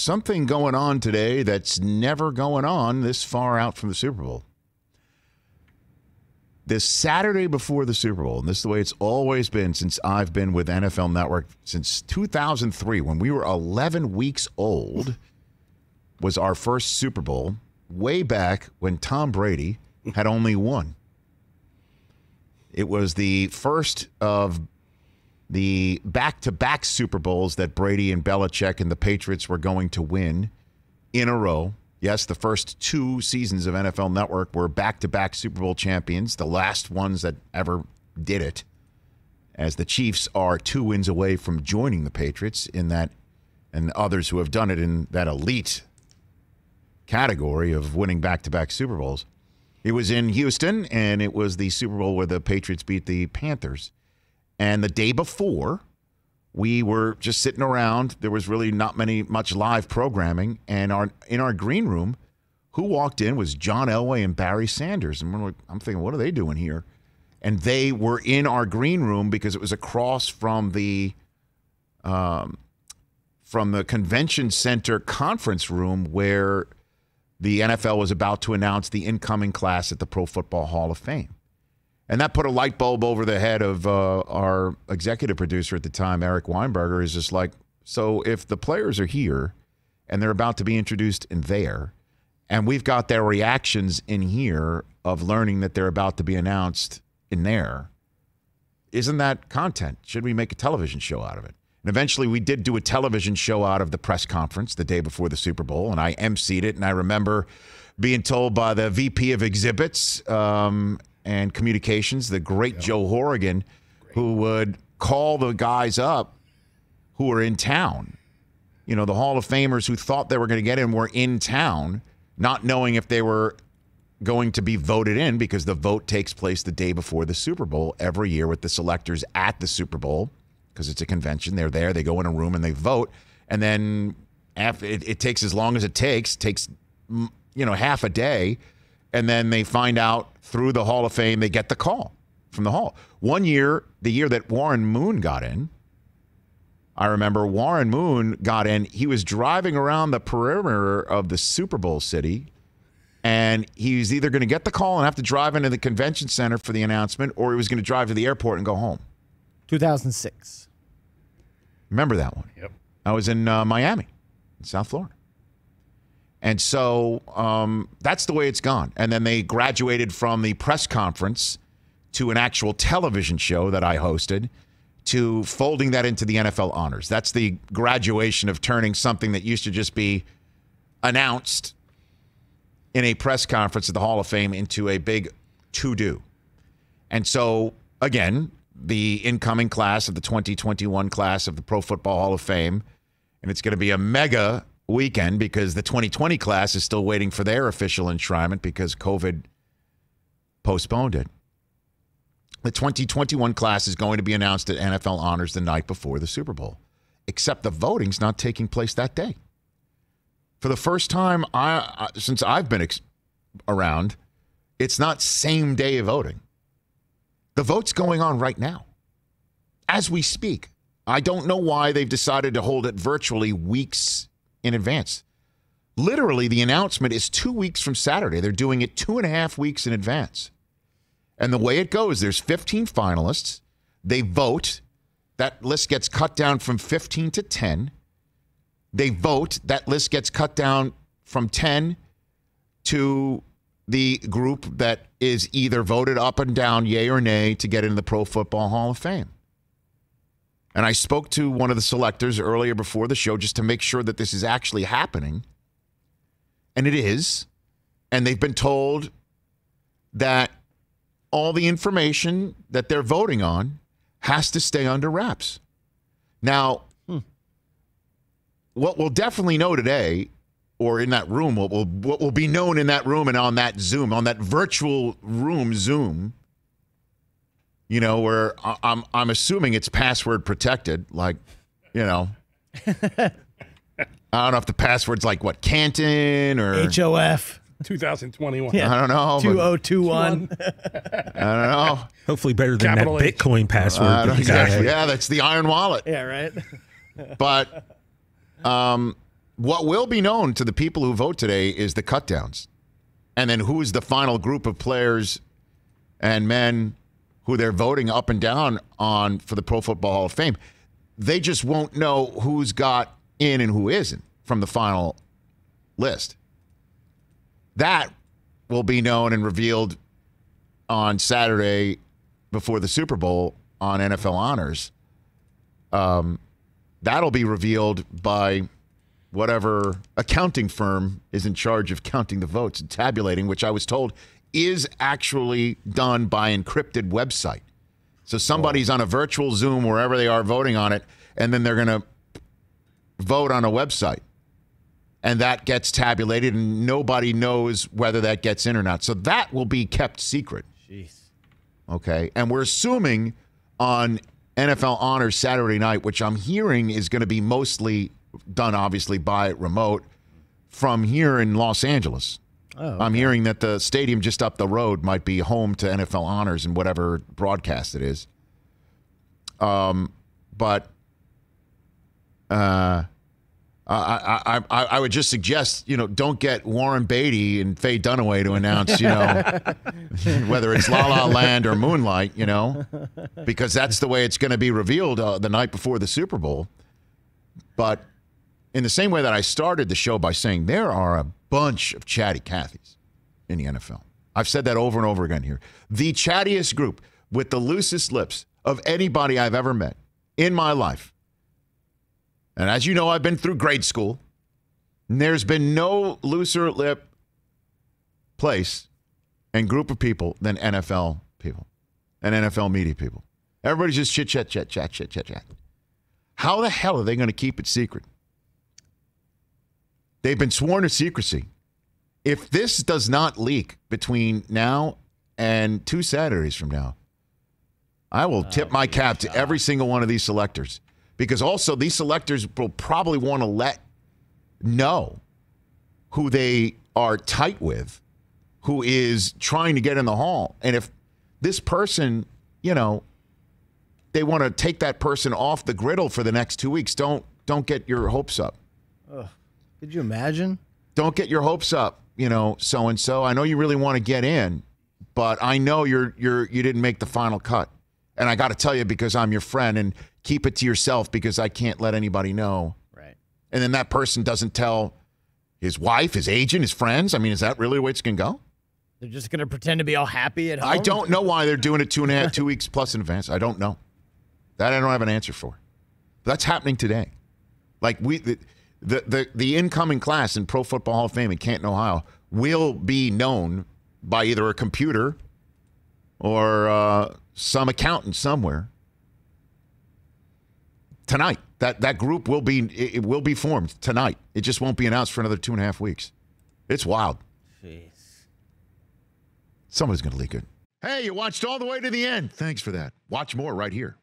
something going on today that's never going on this far out from the Super Bowl. This Saturday before the Super Bowl, and this is the way it's always been since I've been with NFL Network since 2003, when we were 11 weeks old, was our first Super Bowl, way back when Tom Brady had only one. It was the first of the back-to-back Super Bowls that Brady and Belichick and the Patriots were going to win in a row. Yes, the first 2 seasons of NFL Network were back-to-back Super Bowl champions, the last ones that ever did it, as the Chiefs are 2 wins away from joining the Patriots in that, and others who have done it in that elite category of winning back-to-back Super Bowls. It was in Houston, and it was the Super Bowl where the Patriots beat the Panthers. And the day before, we were just sitting around. There was really not much live programming. And in our green room, who walked in was John Elway and Barry Sanders. And I'm thinking, what are they doing here? And they were in our green room because it was across from the convention center conference room where the NFL was about to announce the incoming class at the Pro Football Hall of Fame. And that put a light bulb over the head of our executive producer at the time, Eric Weinberger, is just like, so if the players are here and they're about to be introduced in there, and we've got their reactions in here of learning that they're about to be announced in there, isn't that content? Should we make a television show out of it? And eventually we did do a television show out of the press conference the day before the Super Bowl, and I emceed it, and I remember being told by the VP of Exhibits and Communications, the great Joe Horrigan, who would call the guys up who were in town. You know, the Hall of Famers who thought they were going to get in were in town, not knowing if they were going to be voted in, because the vote takes place the day before the Super Bowl every year with the selectors at the Super Bowl, because it's a convention. They're there, they go in a room and they vote. And then after it takes as long as it takes half a day. And then they find out through the Hall of Fame, they get the call from the Hall. One year, the year that Warren Moon got in, I remember Warren Moon got in. He was driving around the perimeter of the Super Bowl city, and he was either going to get the call and have to drive into the convention center for the announcement, or he was going to drive to the airport and go home. 2006. Remember that one? Yep. I was in Miami, in South Florida. And so that's the way it's gone. And then they graduated from the press conference to an actual television show that I hosted to folding that into the NFL honors. That's the graduation of turning something that used to just be announced in a press conference at the Hall of Fame into a big to-do. And so, again, the incoming class of the 2021 class of the Pro Football Hall of Fame, and it's going to be a mega weekend because the 2020 class is still waiting for their official enshrinement because COVID postponed it. The 2021 class is going to be announced at NFL Honors the night before the Super Bowl, except the voting's not taking place that day. For the first time since I've been around, it's not same day voting. The vote's going on right now as we speak. I don't know why they've decided to hold it virtually weeks in advance. Literally, the announcement is 2 weeks from Saturday. They're doing it 2.5 weeks in advance. And the way it goes, there's 15 finalists. They vote. That list gets cut down from 15 to 10. They vote. That list gets cut down from 10 to the group that is either voted up and down, yay or nay, to get into the Pro Football Hall of Fame. And I spoke to one of the selectors earlier before the show just to make sure that this is actually happening. And it is. And they've been told that all the information that they're voting on has to stay under wraps. Now, what we'll definitely know today, or in that room, what will be known in that room and on that Zoom, on that virtual room Zoom, you know, where I'm assuming it's password protected, like, you know. I don't know if the password's like what, Canton or HOF 2021. Yeah. I don't know. 2021. I don't know. Hopefully better than Capital that H. Bitcoin password. Exactly. Yeah, that's the Iron Wallet. Yeah, right. But what will be known to the people who vote today is the cutdowns. And then who's the final group of players and men who they're voting up and down on for the Pro Football Hall of Fame. They just won't know who's got in and who isn't from the final list. That will be known and revealed on Saturday before the Super Bowl on NFL Honors. That'll be revealed by whatever accounting firm is in charge of counting the votes and tabulating, which I was told is actually done by encrypted website. So somebody's on a virtual Zoom wherever they are voting on it, and then they're going to vote on a website. And that gets tabulated, and nobody knows whether that gets in or not. So that will be kept secret. Jeez. Okay. And we're assuming on NFL Honors Saturday night, which I'm hearing is going to be mostly done, obviously, by remote from here in Los Angeles. Oh, okay. I'm hearing that the stadium just up the road might be home to NFL Honors and whatever broadcast it is. But I would just suggest, don't get Warren Beatty and Faye Dunaway to announce, whether it's La La Land or Moonlight, because that's the way it's going to be revealed the night before the Super Bowl. But in the same way that I started the show by saying there are a bunch of chatty Cathys in the NFL. I've said that over and over again here. The chattiest group with the loosest lips of anybody I've ever met in my life. And as you know, I've been through grade school. And there's been no looser lip place and group of people than NFL people and NFL media people. Everybody's just chit, chat, chat, chat, chat, chat, chat. How the hell are they going to keep it secret? They've been sworn to secrecy. If this does not leak between now and 2 Saturdays from now, I will tip my cap to every single one of these selectors. Because also these selectors will probably want to know who they are tight with, who is trying to get in the hall. And if this person, they want to take that person off the griddle for the next 2 weeks, don't get your hopes up. Ugh. Could you imagine? Don't get your hopes up, so-and-so. I know you really want to get in, but I know you didn't make the final cut. And I got to tell you because I'm your friend, and keep it to yourself because I can't let anybody know. Right. And then that person doesn't tell his wife, his agent, his friends. I mean, is that really the way it's going to go? They're just going to pretend to be all happy at home? I don't know why they're doing it 2 weeks plus in advance. I don't know. That I don't have an answer for. But that's happening today. Like the incoming class in Pro Football Hall of Fame in Canton, Ohio, will be known by either a computer or some accountant somewhere tonight. That group will be formed tonight. It just won't be announced for another 2.5 weeks. It's wild. Jeez. Somebody's going to leak it. Hey, you watched all the way to the end. Thanks for that. Watch more right here.